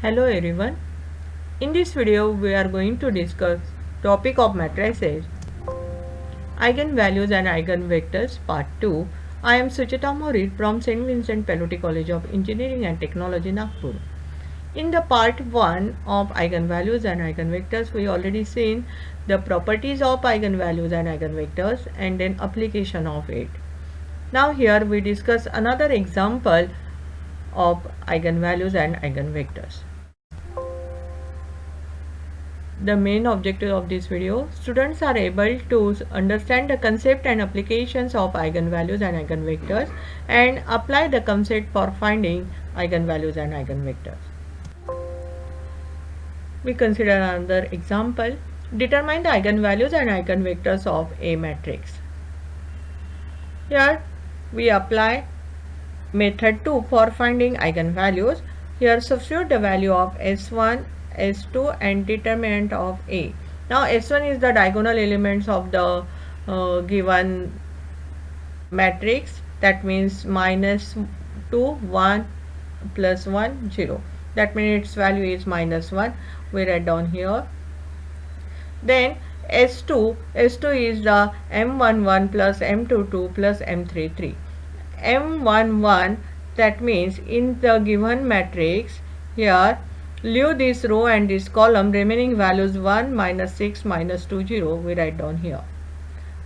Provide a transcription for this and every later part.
Hello everyone. In this video we are going to discuss topic of matrices, eigenvalues and eigenvectors part 2. I am Suchita Morit from St. Vincent Pallotti College of Engineering and Technology, Nagpur. In the part 1 of eigenvalues and eigenvectors, we already seen the properties of eigenvalues and eigenvectors and then application of it. Now here we discuss another example of eigenvalues and eigenvectors. The main objective of this video, students are able to understand the concept and applications of eigenvalues and eigenvectors and apply the concept for finding eigenvalues and eigenvectors. We consider another example. Determine the eigenvalues and eigenvectors of A matrix. Here we apply method 2 for finding eigenvalues. Here substitute the value of S1, S2 and determinant of A. Now S1 is the diagonal elements of the given matrix, that means minus 2, 1, plus 1, 0. That means its value is minus 1. We write down here. Then S2 is the M11 plus M22 plus M33. M11, that means in the given matrix, here leave this row and this column, remaining values 1, minus 6, minus 2, 0. We write down here.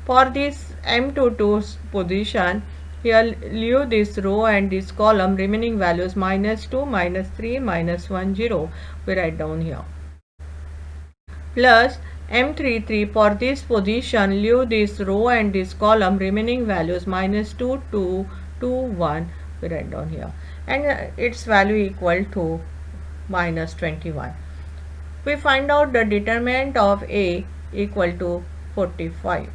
For this M22 position, here leave this row and this column, remaining values minus 2, minus 3, minus 1, 0. We write down here. Plus M33, for this position, leave this row and this column, remaining values minus 2, 2, 2, 1. We write down here. And its value equal to minus 21. We find out the determinant of A equal to 45.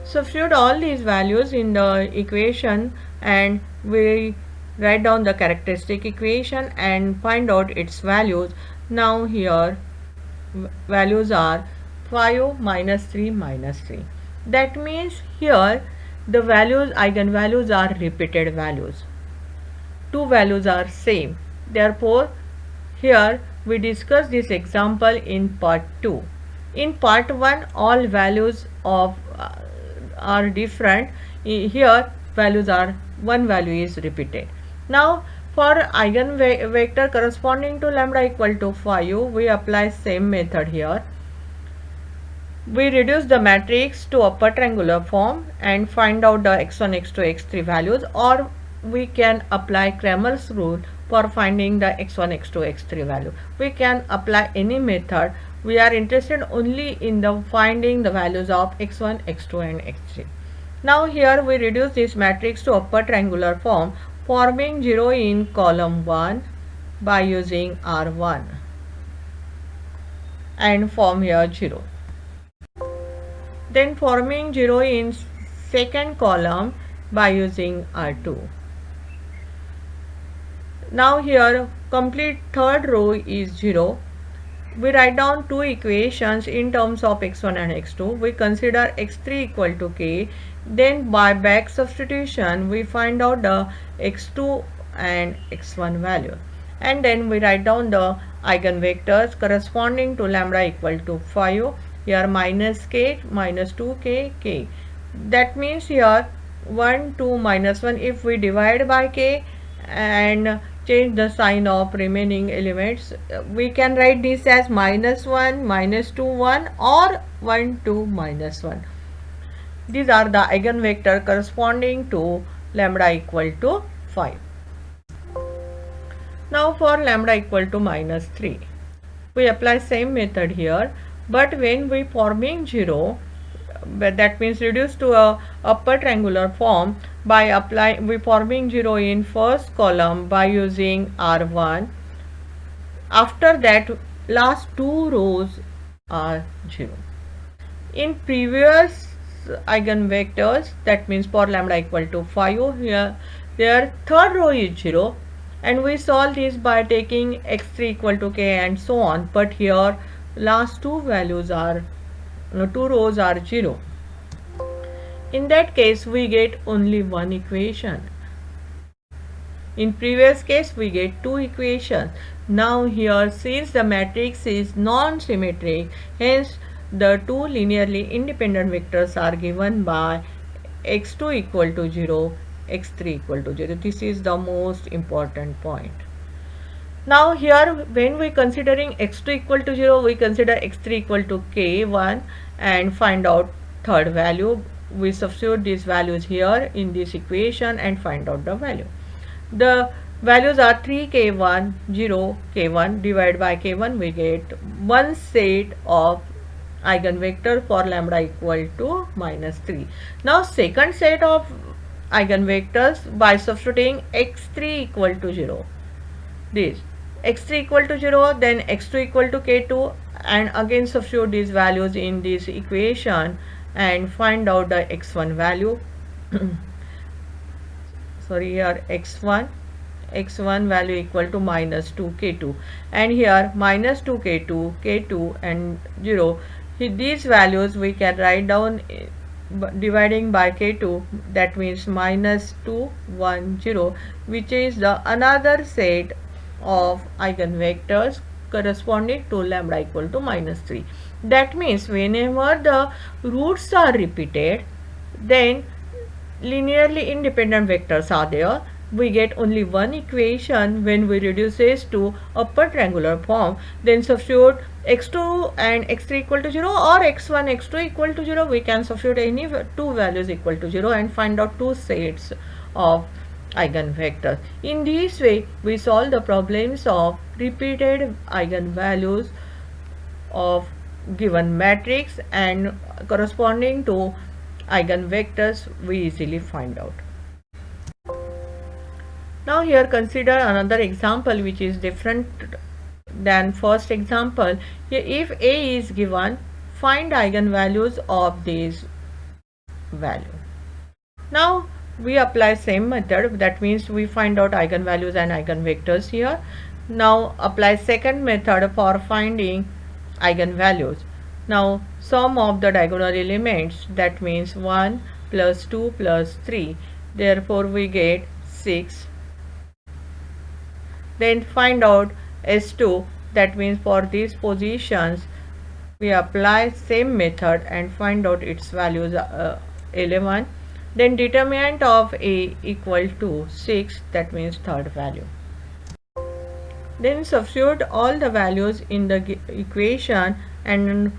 Substitute all these values in the equation and we write down the characteristic equation and find out its values. Now here values are 5 minus 3 minus 3. That means here the values, eigenvalues are repeated values. Two values are same. Therefore here we discuss this example in part 2. In part 1 all values of are different. Here values are, one value is repeated. Now for eigenvector corresponding to lambda equal to 5, we apply same method here. We reduce the matrix to upper triangular form and find out the x1, x2, x3 values, or we can apply Cramer's rule for finding the x1, x2, x3 value. We can apply any method. We are interested only in the finding the values of x1, x2 and x3. Now here we reduce this matrix to upper triangular form, forming 0 in column 1 by using R1 and form here 0. Then forming 0 in second column by using R2. Now here complete third row is 0. We write down two equations in terms of x1 and x2. We consider x3 equal to k. Then by back substitution we find out the x2 and x1 value. And then we write down the eigenvectors corresponding to lambda equal to 5. Here minus k, minus 2k, k. That means here 1, 2, minus 1. If we divide by k and change the sign of remaining elements, we can write this as minus 1, minus 2, 1 or 1, 2, minus 1. These are the eigenvector corresponding to lambda equal to 5. Now for lambda equal to minus 3, we apply same method here, but when we forming 0, that means reduced to a upper triangular form by applying, we forming 0 in first column by using R1. After that last two rows are 0. In previous eigenvectors, that means for lambda equal to 5, here their third row is 0 and we solve this by taking x3 equal to k and so on, but here last two values are, two rows are 0. In that case we get only one equation. In previous case we get two equations. Now here, since the matrix is non-symmetric, hence the two linearly independent vectors are given by x2 equal to 0, x3 equal to 0. This is the most important point. Now here, when we considering x2 equal to 0, we consider x3 equal to k1 and find out third value. We substitute these values here in this equation and find out the value. The values are 3 k1, 0 k1 divided by k1, we get one set of eigenvector for lambda equal to -3. Now second set of eigenvectors by substituting x3 equal to 0. This x3 equal to 0, then x2 equal to k2, and again substitute these values in this equation and find out the x1 value. Sorry, here x1 value equal to -2 k2, and here -2 k2, k2 and 0. These values we can write down dividing by k2, that means -2 1 0, which is the another set of eigenvectors corresponding to lambda equal to -3. That means whenever the roots are repeated, then linearly independent vectors are there. We get only one equation when we reduces to upper triangular form. Then substitute x2 and x3 equal to 0 or x1 x2 equal to 0. We can substitute any two values equal to 0 and find out two sets of eigenvectors. In this way we solve the problems of repeated eigenvalues of given matrix, and corresponding to eigenvectors we easily find out. Now here consider another example which is different than first example. Here, if A is given, find eigenvalues of this value. Now we apply same method, that means we find out eigenvalues and eigenvectors here. Now apply second method for finding eigenvalues. Now sum of the diagonal elements, that means 1 plus 2 plus 3, therefore we get 6. Then find out S2, that means for these positions we apply same method and find out its values 11. Then determinant of A equal to 6, that means third value. Then substitute all the values in the equation and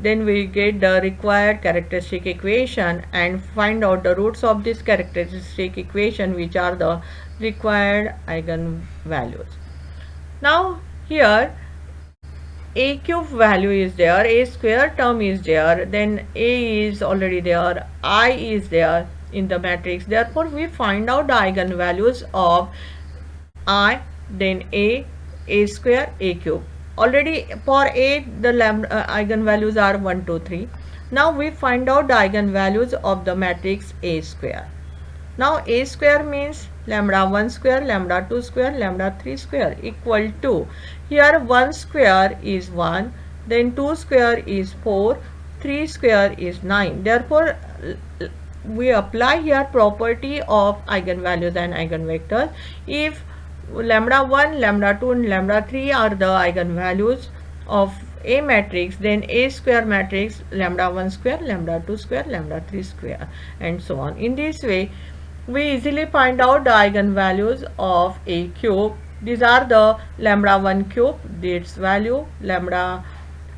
then we get the required characteristic equation and find out the roots of this characteristic equation, which are the required eigenvalues. Now here A cube value is there, A square term is there, then A is already there, I is there in the matrix. Therefore we find out the eigenvalues of I, then A square, A cube. Already for A the eigenvalues are 1 2 3. Now we find out the eigenvalues of the matrix A square. Now A square means lambda 1 square, lambda 2 square, lambda 3 square equal to, here 1 square is 1, then 2 square is 4, 3 square is 9. Therefore we apply here property of eigenvalues and eigenvectors. If lambda 1, lambda 2 and lambda 3 are the eigenvalues of A matrix, then A square matrix lambda 1 square, lambda 2 square, lambda 3 square, and so on. In this way we easily find out the eigenvalues of A cube. These are the lambda 1 cube, its value, lambda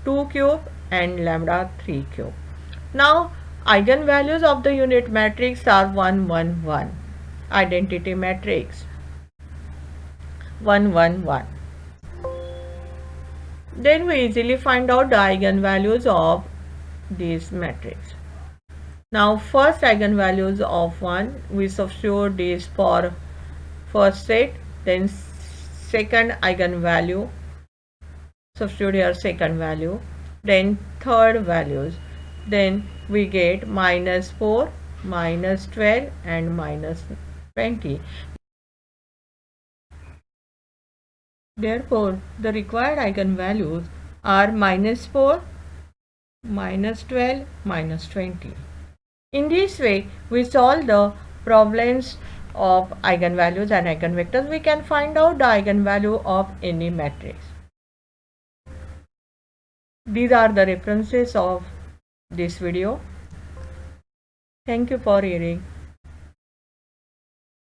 2 cube and lambda 3 cube. Now eigenvalues of the unit matrix are 1 1 1, identity matrix 1 1 1. Then we easily find out the eigenvalues of this matrix. Now first eigenvalues of 1, we substitute this for first set, then second eigenvalue, substitute here second value, then third values, then we get -4, -12 and -20. Therefore the required eigenvalues are -4, -12, -20. In this way we solve the problems of eigenvalues and eigenvectors, we can find out the eigenvalue of any matrix. These are the references of this video. Thank you for hearing.